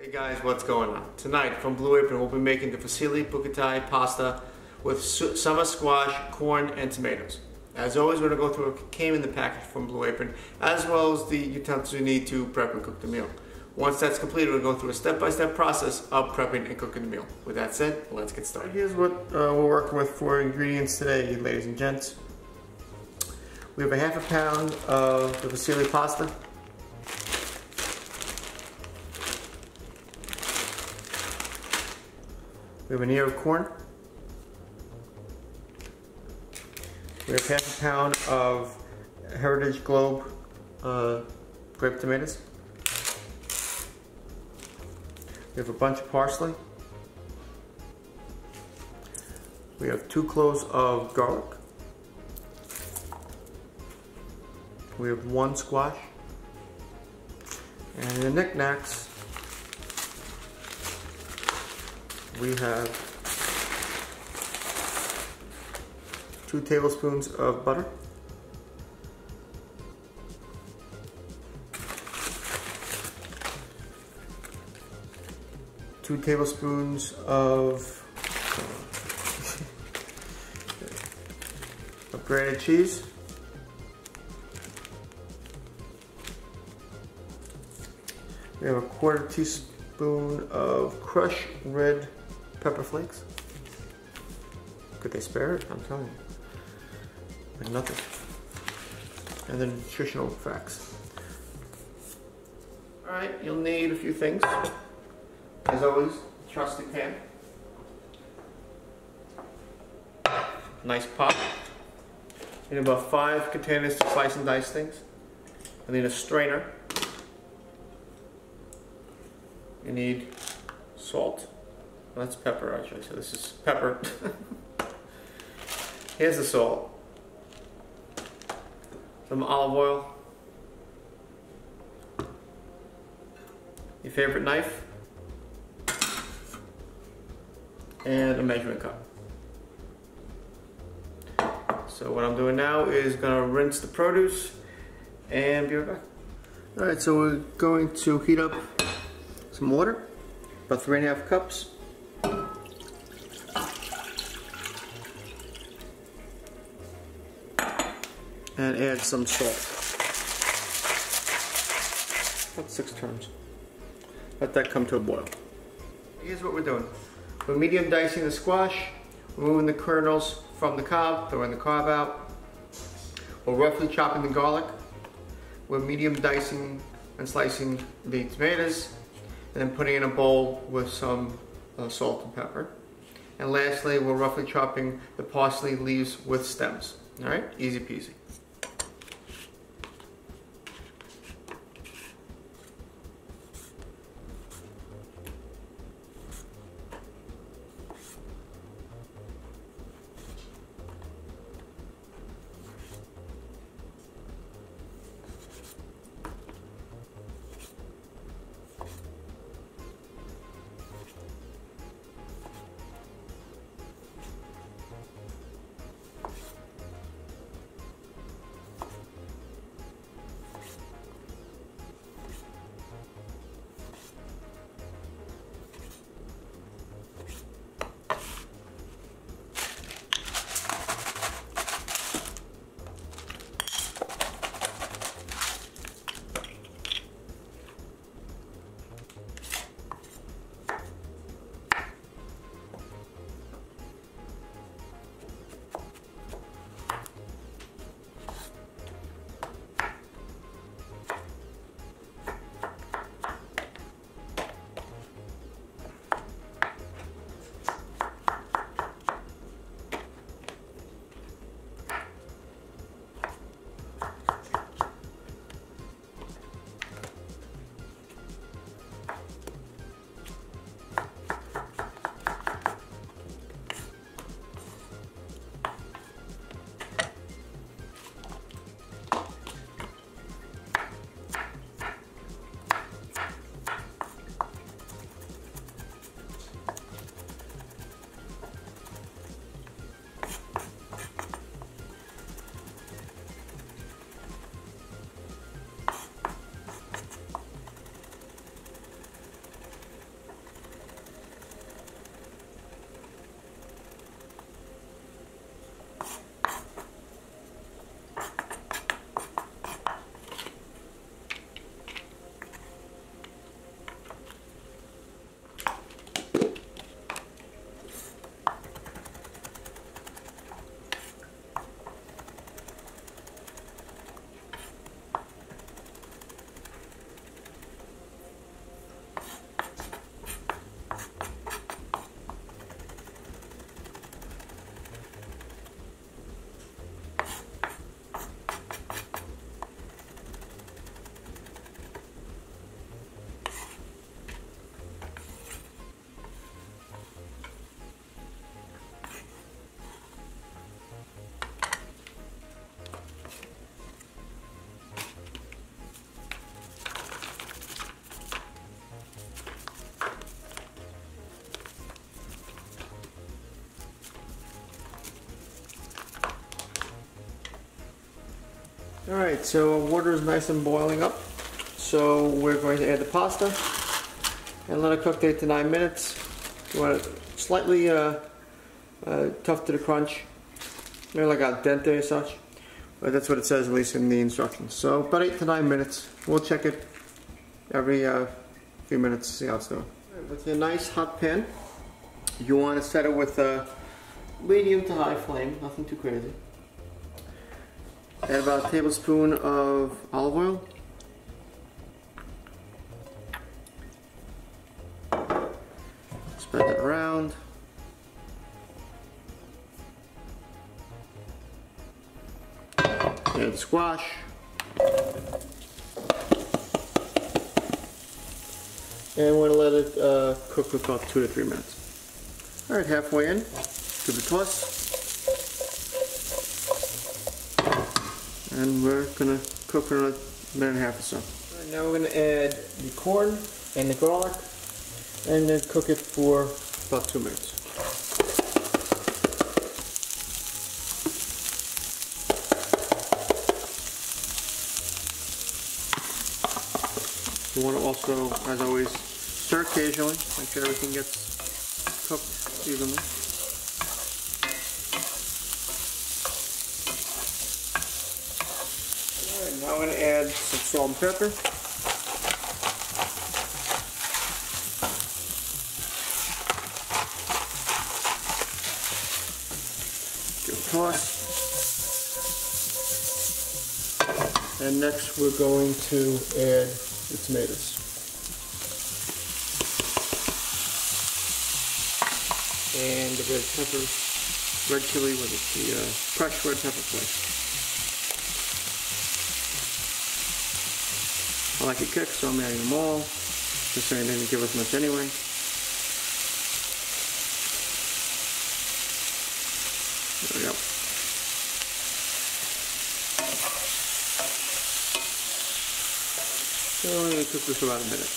Hey guys, what's going on? Tonight from Blue Apron we'll be making the Fusilli Bucati Pasta with summer squash, corn, and tomatoes. As always, we're going to go through what came in the package from Blue Apron, as well as the utensils you need to prep and cook the meal. Once that's completed, we'll go through a step-by-step process of prepping and cooking the meal. With that said, let's get started. Here's what we're working with for ingredients today, ladies and gents. We have a half a pound of the Fusilli pasta. We have an ear of corn. We have half a pound of Heritage Globe grape tomatoes. We have a bunch of parsley. We have 2 cloves of garlic. We have 1 squash. And the knickknacks, we have 2 tablespoons of butter, 2 tablespoons of grated cheese, we have a 1/4 teaspoon of crushed red pepper flakes. Could they spare it? I'm telling you. Like nothing. And then nutritional facts. Alright, you'll need a few things. As always, trusty pan. Nice pot. You need about 5 containers to slice and dice things. You need a strainer. You need salt. Well, that's pepper actually, so this is pepper. Here's the salt. Some olive oil. Your favorite knife. And a measuring cup. So what I'm doing now is going to rinse the produce and be right back. Alright, so we're going to heat up some water, about 3½ cups. And add some salt. About 6 turns. Let that come to a boil. Here's what we're doing. We're medium dicing the squash, removing the kernels from the cob, throwing the cob out. We're roughly chopping the garlic. We're medium dicing and slicing the tomatoes, and then putting in a bowl with some salt and pepper. And lastly, we're roughly chopping the parsley leaves with stems. All right, easy peasy. Alright, so water is nice and boiling up. So we're going to add the pasta and let it cook 8 to 9 minutes. You want it slightly tough to the crunch, maybe like al dente or such. But that's what it says, at least in the instructions. So about 8 to 9 minutes. We'll check it every few minutes to see how it's doing. With your nice hot pan, you want to set it with a medium to high flame, nothing too crazy. Add about a tablespoon of olive oil. Spread that around. Add the squash. And we're going to let it cook for about 2 to 3 minutes. Alright, halfway in, give it a toss. And we're going to cook for another minute and a half or so. Alright, now we're going to add the corn and the garlic and then cook it for about 2 minutes. You want to also, as always, stir occasionally, make sure everything gets cooked evenly. Alright, now I'm going to add some salt and pepper. Give it a toss. And next we're going to add the tomatoes. And the red pepper, red chili with the crushed red pepper flakes. I like it kicked, so I'm adding them all. Just saying they didn't give us much anyway. There we go. So I'm going to cook this for about a minute.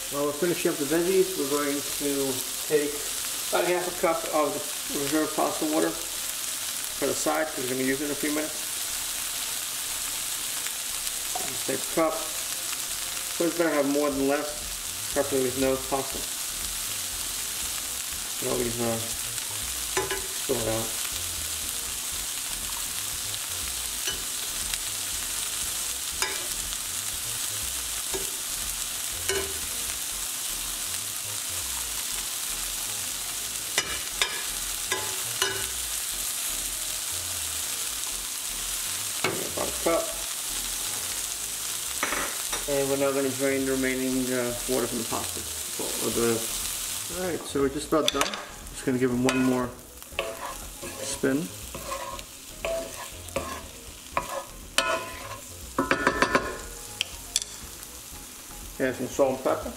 While we're finishing up the veggies, we're going to take about half a cup of the reserved pasta water, set aside because we're going to use it in a few minutes. Just take a cup. So it's better to have more than less, preferably with no pasta. You can always spill it out. About a cup. And we're now going to drain the remaining water from the pasta. Alright, so we're just about done. Just going to give them one more spin. Add some salt and pepper.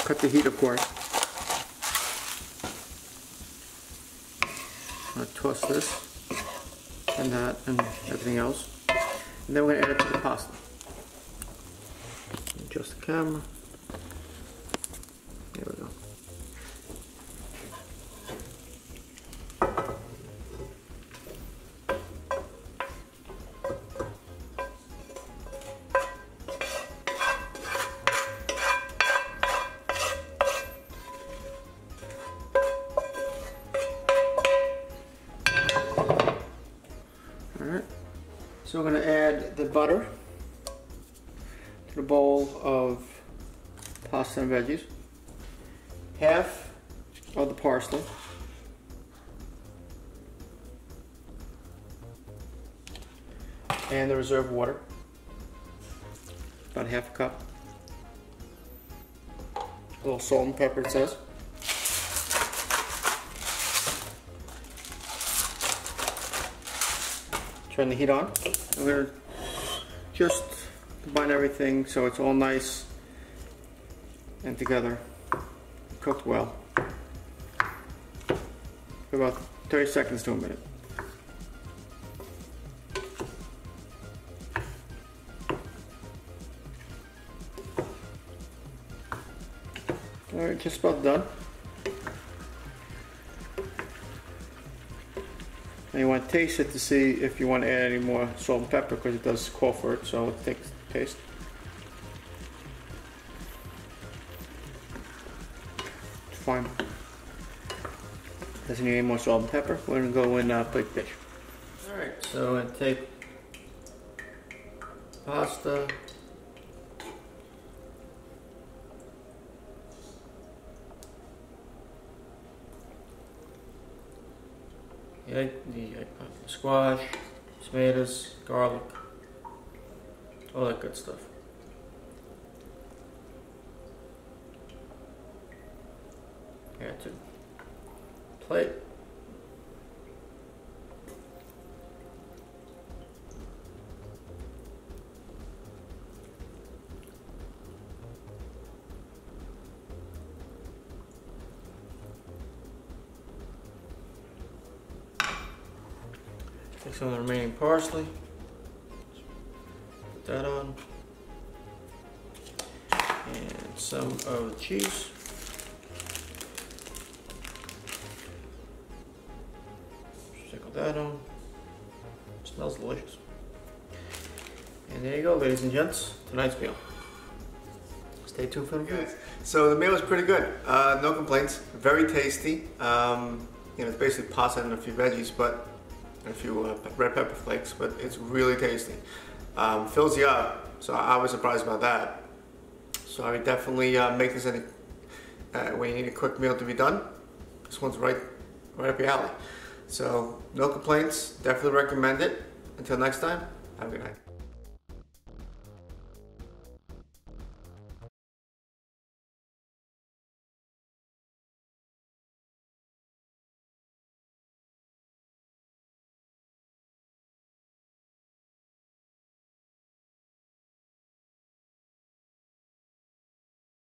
Cut the heat, of course. I'll toss this and that and everything else. And then we're going to add it to the pasta. Adjust the camera. There we go. Alright, so we're going to add the butter to the bowl of pasta and veggies, half of the parsley, and the reserved water, about half a cup, a little salt and pepper it says. Turn the heat on. I'm going to just combine everything so it's all nice and together, cooked well. For about 30 seconds to a minute. Alright, just about done. And you want to taste it to see if you want to add any more salt and pepper, because it does call for it, so take a taste. It's fine. Doesn't need any more salt and pepper. We're going to go in plate fish. Alright, so I'm going to take pasta. The squash, tomatoes, garlic, all that good stuff. Add to plate. Take some of the remaining parsley, put that on, and some of the cheese. Sprinkle that on. Smells delicious. And there you go, ladies and gents, tonight's meal. Stay tuned for the food. So the meal was pretty good. No complaints. Very tasty. It's basically pasta and a few veggies, but a few red pepper flakes, but it's really tasty. Fills you up, so I was surprised about that. So I would definitely make this when you need a quick meal to be done. This one's right up your alley. So no complaints, definitely recommend it. Until next time, have a good night.